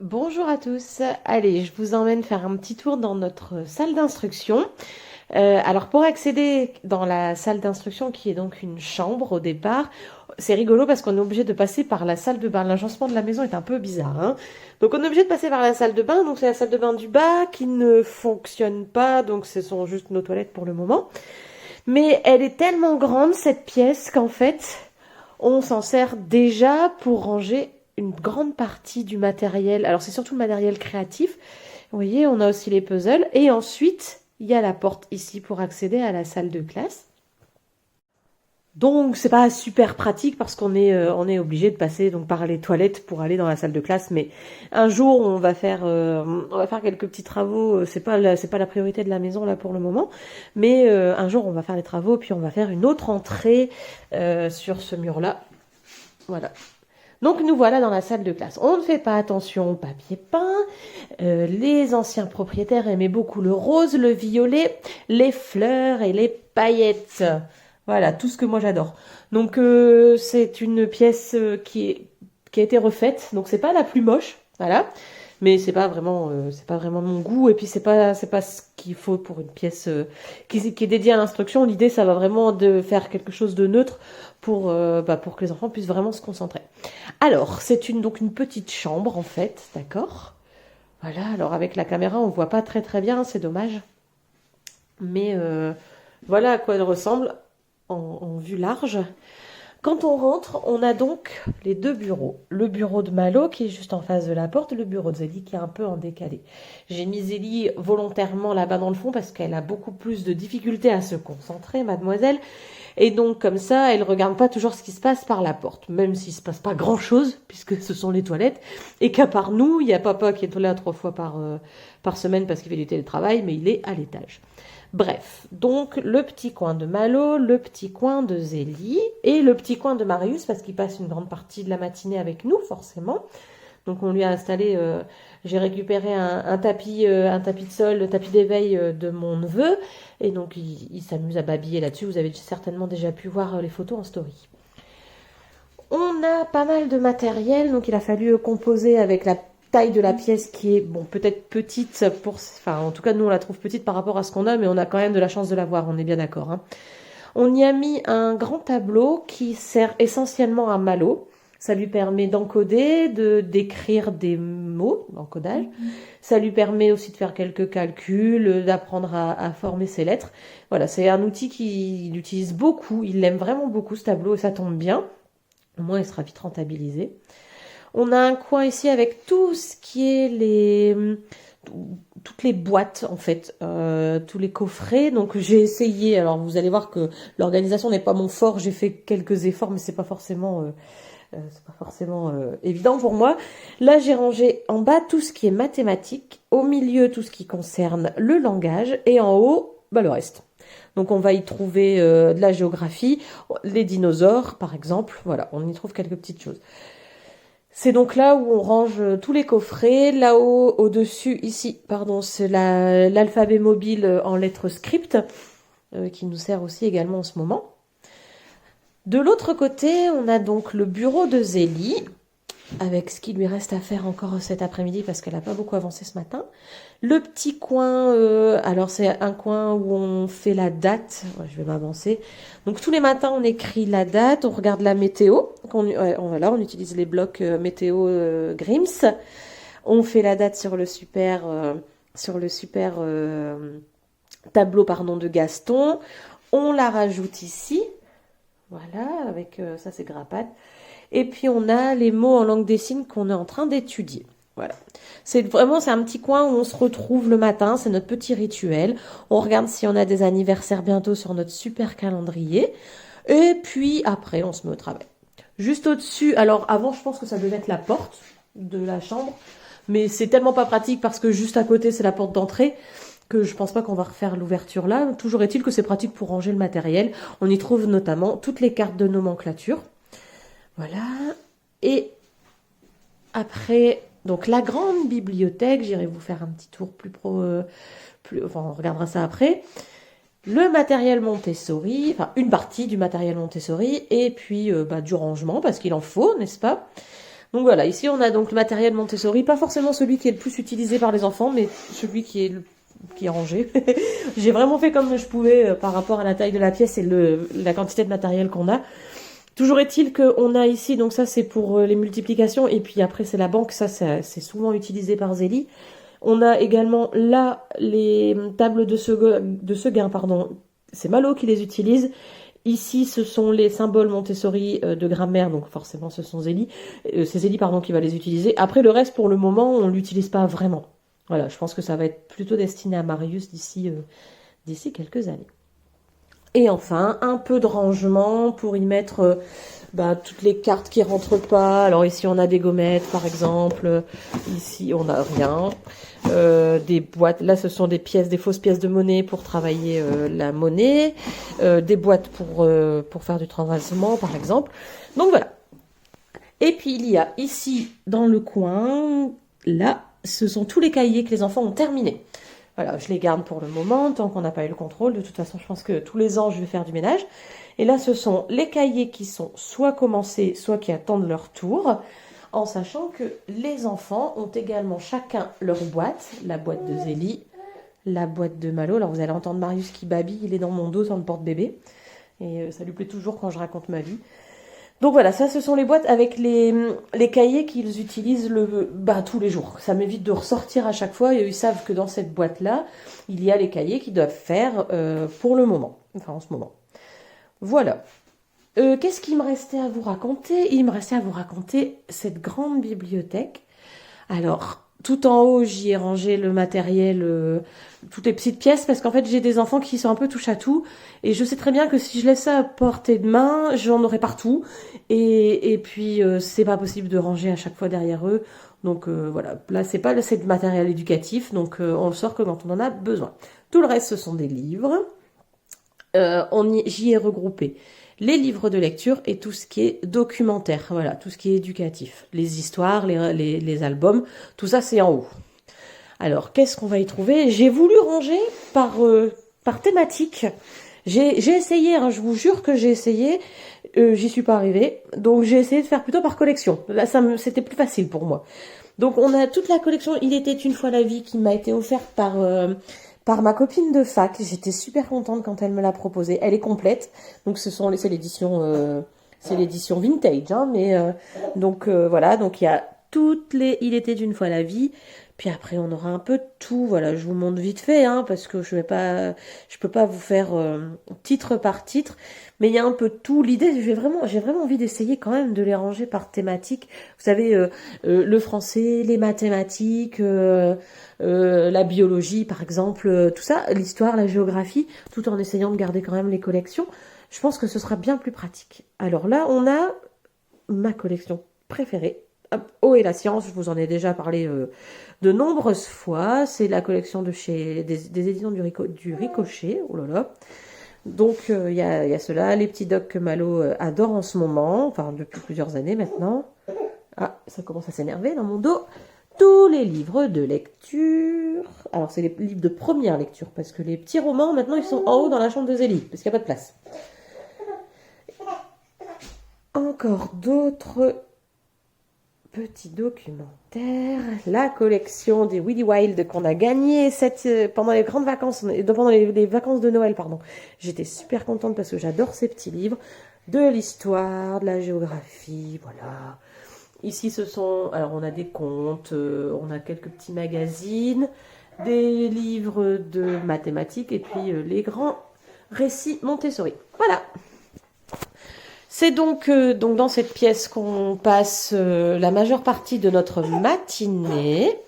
Bonjour à tous. Allez, je vous emmène faire un petit tour dans notre salle d'instruction. Alors pour accéder dans la salle d'instruction, qui est donc une chambre au départ, c'est rigolo parce qu'on est obligé de passer par la salle de bain. L'agencement de la maison est un peu bizarre, hein. Donc on est obligé de passer par la salle de bain. Donc c'est la salle de bain du bas qui ne fonctionne pas. Donc ce sont juste nos toilettes pour le moment. Mais elle est tellement grande cette pièce qu'en fait, on s'en sert déjà pour ranger une grande partie du matériel. Alors c'est surtout le matériel créatif. Vous voyez, on a aussi les puzzles. Et ensuite, il y a la porte ici pour accéder à la salle de classe. Donc c'est pas super pratique parce qu'on est obligé de passer donc par les toilettes pour aller dans la salle de classe. Mais un jour on va faire quelques petits travaux. C'est pas la priorité de la maison là pour le moment. Mais un jour on va faire les travaux puis on va faire une autre entrée sur ce mur là. Voilà. Donc nous voilà dans la salle de classe. On ne fait pas attention au papier peint. Les anciens propriétaires aimaient beaucoup le rose, le violet, les fleurs et les paillettes. Voilà, tout ce que moi j'adore. Donc c'est une pièce qui a été refaite. Donc c'est pas la plus moche, voilà. Mais c'est pas vraiment mon goût. Et puis c'est pas ce qu'il faut pour une pièce qui est dédiée à l'instruction. L'idée, ça va vraiment de faire quelque chose de neutre pour que les enfants puissent vraiment se concentrer. Alors, donc une petite chambre en fait, d'accord? Voilà, alors avec la caméra, on voit pas très très bien, c'est dommage. Mais voilà à quoi elle ressemble en vue large. Quand on rentre, on a donc les deux bureaux. Le bureau de Malo qui est juste en face de la porte, le bureau de Zélie qui est un peu en décalé. J'ai mis Zélie volontairement là-bas dans le fond parce qu'elle a beaucoup plus de difficultés à se concentrer, mademoiselle. Et donc comme ça, elle regarde pas toujours ce qui se passe par la porte, même s'il se passe pas grand-chose, puisque ce sont les toilettes, et qu'à part nous, il y a papa qui est là 3 fois par semaine parce qu'il fait du télétravail, mais il est à l'étage. Bref, donc le petit coin de Malo, le petit coin de Zélie et le petit coin de Marius parce qu'il passe une grande partie de la matinée avec nous forcément. Donc on lui a installé, j'ai récupéré un tapis de sol, le tapis d'éveil de mon neveu et donc il s'amuse à babiller là-dessus. Vous avez certainement déjà pu voir les photos en story. On a pas mal de matériel, donc il a fallu composer avec la taille de la pièce qui est bon peut-être petite enfin en tout cas nous on la trouve petite par rapport à ce qu'on a, mais on a quand même de la chance de l'avoir, on est bien d'accord, hein. On y a mis un grand tableau qui sert essentiellement à Malo. Ça lui permet d'encoder, d'écrire des mots, l'encodage. Ça lui permet aussi de faire quelques calculs, d'apprendre à former ses lettres. Voilà, c'est un outil qu'il utilise beaucoup. Il l'aime vraiment beaucoup ce tableau et ça tombe bien. Au moins, il sera vite rentabilisé. On a un coin ici avec tout ce qui est toutes les boîtes en fait, tous les coffrets. Donc j'ai essayé. Alors vous allez voir que l'organisation n'est pas mon fort. J'ai fait quelques efforts, mais c'est pas forcément évident pour moi. Là j'ai rangé en bas tout ce qui est mathématique, au milieu tout ce qui concerne le langage et en haut le reste. Donc on va y trouver de la géographie, les dinosaures par exemple. Voilà, on y trouve quelques petites choses. C'est donc là où on range tous les coffrets. Là-haut, au-dessus, ici, pardon, c'est l'alphabet mobile en lettres script, qui nous sert aussi également en ce moment. De l'autre côté, on a donc le bureau de Zélie, avec ce qui lui reste à faire encore cet après-midi parce qu'elle n'a pas beaucoup avancé ce matin. Le petit coin, alors c'est un coin où on fait la date. Ouais, je vais m'avancer. Donc tous les matins, on écrit la date, on regarde la météo. On utilise les blocs météo Grims. On fait la date sur le super tableau pardon, de Gaston. On la rajoute ici. Voilà, avec ça c'est Grappat. Et puis on a les mots en langue des signes qu'on est en train d'étudier. Voilà. C'est un petit coin où on se retrouve le matin, c'est notre petit rituel. On regarde si on a des anniversaires bientôt sur notre super calendrier. Et puis après, on se met au travail. Juste au-dessus, alors avant, je pense que ça devait être la porte de la chambre. Mais c'est tellement pas pratique parce que juste à côté, c'est la porte d'entrée que je pense pas qu'on va refaire l'ouverture là. Toujours est-il que c'est pratique pour ranger le matériel. On y trouve notamment toutes les cartes de nomenclature. Voilà. Et après, donc la grande bibliothèque, j'irai vous faire un petit tour enfin on regardera ça après. Le matériel Montessori, enfin une partie du matériel Montessori, et puis du rangement, parce qu'il en faut, n'est-ce pas? Donc voilà, ici on a donc le matériel Montessori, pas forcément celui qui est le plus utilisé par les enfants, mais celui qui est rangé. J'ai vraiment fait comme je pouvais par rapport à la taille de la pièce et la quantité de matériel qu'on a. Toujours est-il qu'on a ici, donc ça c'est pour les multiplications, et puis après c'est la banque, ça c'est souvent utilisé par Zélie. On a également là les tables de Seguin, pardon, c'est Malo qui les utilise. Ici, ce sont les symboles Montessori de grammaire, donc forcément ce sont Zélie. C'est Zélie pardon qui va les utiliser. Après le reste, pour le moment, on l'utilise pas vraiment. Voilà, je pense que ça va être plutôt destiné à Marius d'ici quelques années. Et enfin, un peu de rangement pour y mettre toutes les cartes qui rentrent pas. Alors ici, on a des gommettes, par exemple. Ici, on n'a rien. Des boîtes. Là, ce sont des fausses pièces de monnaie pour travailler la monnaie. Des boîtes pour faire du transvasement, par exemple. Donc voilà. Et puis, il y a ici, dans le coin, là, ce sont tous les cahiers que les enfants ont terminés. Voilà, je les garde pour le moment, tant qu'on n'a pas eu le contrôle. De toute façon, je pense que tous les ans, je vais faire du ménage. Et là, ce sont les cahiers qui sont soit commencés, soit qui attendent leur tour, en sachant que les enfants ont également chacun leur boîte, la boîte de Zélie, la boîte de Malo. Alors, vous allez entendre Marius qui babille, il est dans mon dos dans le porte-bébé. Et ça lui plaît toujours quand je raconte ma vie. Donc voilà, ça ce sont les boîtes avec les cahiers qu'ils utilisent tous les jours. Ça m'évite de ressortir à chaque fois et ils savent que dans cette boîte-là, il y a les cahiers qu'ils doivent faire pour le moment, enfin en ce moment. Voilà. Qu'est-ce qu'il me restait à vous raconter? Il me restait à vous raconter cette grande bibliothèque. Alors, tout en haut, j'y ai rangé le matériel, toutes les petites pièces, parce qu'en fait, j'ai des enfants qui sont un peu touche à tout, et je sais très bien que si je laisse ça à portée de main, j'en aurai partout, et puis c'est pas possible de ranger à chaque fois derrière eux. Donc voilà, là c'est du matériel éducatif, donc on le sort que quand on en a besoin. Tout le reste, ce sont des livres. J'y ai regroupé les livres de lecture et tout ce qui est documentaire, voilà, tout ce qui est éducatif. Les histoires, les albums, tout ça c'est en haut. Alors, qu'est-ce qu'on va y trouver? J'ai voulu ranger par thématique. J'ai essayé, hein, je vous jure que j'ai essayé, j'y suis pas arrivée. Donc j'ai essayé de faire plutôt par collection. Là, c'était plus facile pour moi. Donc on a toute la collection Il était une fois la vie qui m'a été offerte par ma copine de fac. J'étais super contente quand elle me l'a proposée. Elle est complète. Donc c'est l'édition vintage, hein, mais donc voilà, donc il y a toutes les Il était une fois la vie. Puis après on aura un peu de tout. Voilà, je vous montre vite fait, hein, parce que je peux pas vous faire titre par titre, mais il y a un peu de tout. L'idée, j'ai vraiment envie d'essayer quand même de les ranger par thématique. Vous savez, le français, les mathématiques, la biologie par exemple, tout ça, l'histoire, la géographie, tout en essayant de garder quand même les collections. Je pense que ce sera bien plus pratique. Alors là, on a ma collection préférée. Oh et la science, je vous en ai déjà parlé de nombreuses fois. C'est la collection des éditions du Ricochet. Oh là là. Donc il y a cela, les petits docs que Malo adore en ce moment, enfin depuis plusieurs années maintenant. Ah, ça commence à s'énerver dans mon dos. Tous les livres de lecture. Alors c'est les livres de première lecture, parce que les petits romans, maintenant ils sont en haut dans la chambre de Zélie, parce qu'il n'y a pas de place. Encore d'autres petits documentaires. La collection des Willy Wild qu'on a gagné pendant les grandes vacances, pendant les vacances de Noël, pardon. J'étais super contente parce que j'adore ces petits livres. De l'histoire, de la géographie, voilà. Ici, alors on a des contes, on a quelques petits magazines, des livres de mathématiques et puis les grands récits Montessori. Voilà. C'est donc dans cette pièce qu'on passe la majeure partie de notre matinée.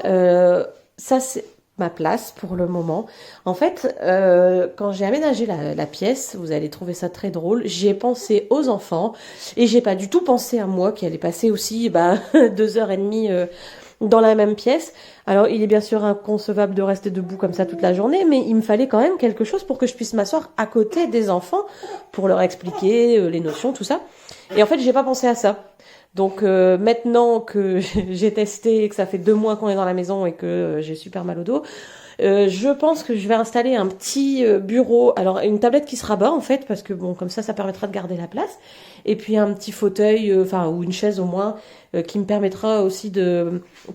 Ça, c'est ma place pour le moment. En fait, quand j'ai aménagé la pièce, vous allez trouver ça très drôle, j'ai pensé aux enfants et j'ai pas du tout pensé à moi qui allais passer aussi 2h30 dans la même pièce. Alors, il est bien sûr inconcevable de rester debout comme ça toute la journée, mais il me fallait quand même quelque chose pour que je puisse m'asseoir à côté des enfants pour leur expliquer les notions, tout ça. Et en fait, j'ai pas pensé à ça. Donc maintenant que j'ai testé et que ça fait 2 mois qu'on est dans la maison et que j'ai super mal au dos, Je pense que je vais installer un petit bureau, alors une tablette qui se rabat en fait, parce que bon, comme ça permettra de garder la place. Et puis un petit fauteuil, ou une chaise au moins, qui me permettra aussi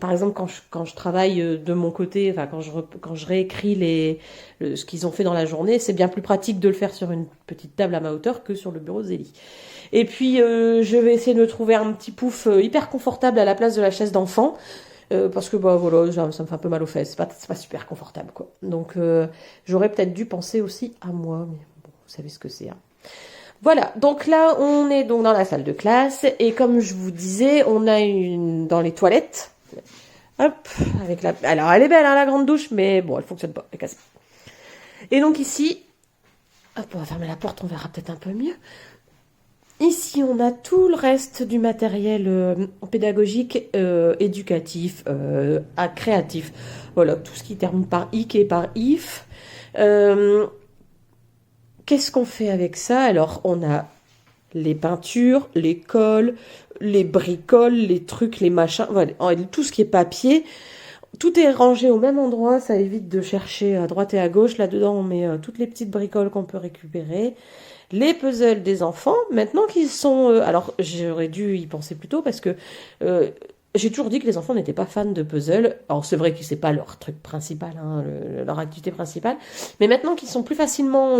par exemple, quand je travaille de mon côté, enfin quand je réécris ce qu'ils ont fait dans la journée, c'est bien plus pratique de le faire sur une petite table à ma hauteur que sur le bureau de Zélie. Et puis je vais essayer de me trouver un petit pouf hyper confortable à la place de la chaise d'enfant. Parce que bah voilà, ça me fait un peu mal aux fesses, c'est pas super confortable quoi. Donc j'aurais peut-être dû penser aussi à moi, mais bon, vous savez ce que c'est. Hein. Voilà, donc là on est donc dans la salle de classe et comme je vous disais, on a dans les toilettes. Hop, alors elle est belle hein, la grande douche, mais bon elle fonctionne pas, elle est cassée. Et donc ici, hop, on va fermer la porte, on verra peut-être un peu mieux. Ici, on a tout le reste du matériel pédagogique, éducatif, créatif. Voilà, tout ce qui termine par IC et par IF. Qu'est-ce qu'on fait avec ça? Alors, on a les peintures, les cols, les bricoles, les trucs, les machins, voilà, tout ce qui est papier. Tout est rangé au même endroit, ça évite de chercher à droite et à gauche. Là-dedans, on met toutes les petites bricoles qu'on peut récupérer. Les puzzles des enfants, maintenant qu'ils sont... alors, j'aurais dû y penser plus tôt parce que j'ai toujours dit que les enfants n'étaient pas fans de puzzles. Alors, c'est vrai que c'est pas leur truc principal, hein, leur activité principale. Mais maintenant qu'ils sont plus facilement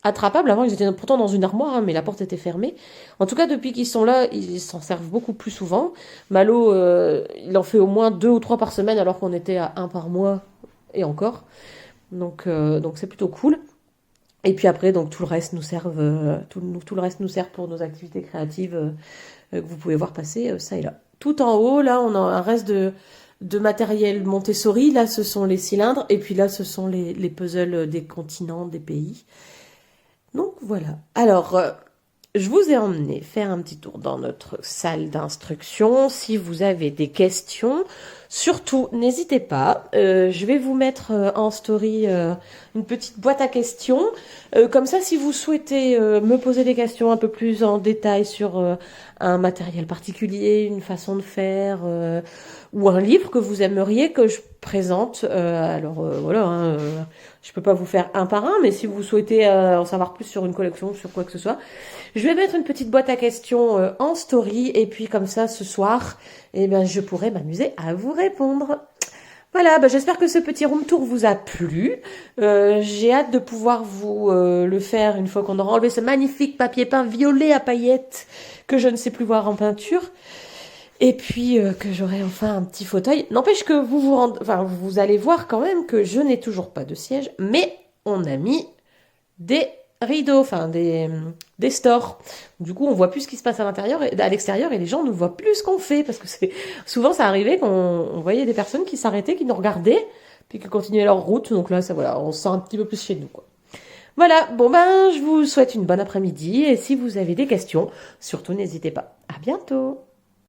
attrapables, avant ils étaient pourtant dans une armoire, hein, mais la porte était fermée. En tout cas, depuis qu'ils sont là, ils s'en servent beaucoup plus souvent. Malo, il en fait au moins 2 ou 3 par semaine alors qu'on était à 1 par mois et encore. Donc c'est plutôt cool. Et puis après, donc tout le reste nous sert, tout le reste nous sert pour nos activités créatives que vous pouvez voir passer ça et là. Tout en haut, là, on a un reste de matériel Montessori. Là, ce sont les cylindres. Et puis là, ce sont les puzzles des continents, des pays. Donc voilà. Alors, je vous ai emmené faire un petit tour dans notre salle d'instruction. Si vous avez des questions, surtout, n'hésitez pas. Je vais vous mettre en story une petite boîte à questions. Comme ça, si vous souhaitez me poser des questions un peu plus en détail sur un matériel particulier, une façon de faire, ou un livre que vous aimeriez que je présente, voilà, hein, je peux pas vous faire un par un, mais si vous souhaitez en savoir plus sur une collection, sur quoi que ce soit, je vais mettre une petite boîte à questions en story, et puis comme ça, ce soir, eh ben, je pourrai m'amuser à vous répondre. Voilà, bah, j'espère que ce petit room tour vous a plu. J'ai hâte de pouvoir vous le faire une fois qu'on aura enlevé ce magnifique papier peint violet à paillettes que je ne sais plus voir en peinture. Et puis que j'aurai enfin un petit fauteuil. N'empêche que vous allez voir quand même que je n'ai toujours pas de siège, mais on a mis des rideaux, enfin des stores. Du coup, on voit plus ce qui se passe à l'extérieur, et les gens ne voient plus ce qu'on fait, parce que souvent ça arrivait qu'on voyait des personnes qui s'arrêtaient, qui nous regardaient, puis qui continuaient leur route. Donc là, voilà, on se sent un petit peu plus chez nous, quoi. Voilà, bon ben, je vous souhaite une bonne après-midi, et si vous avez des questions, surtout n'hésitez pas. À bientôt.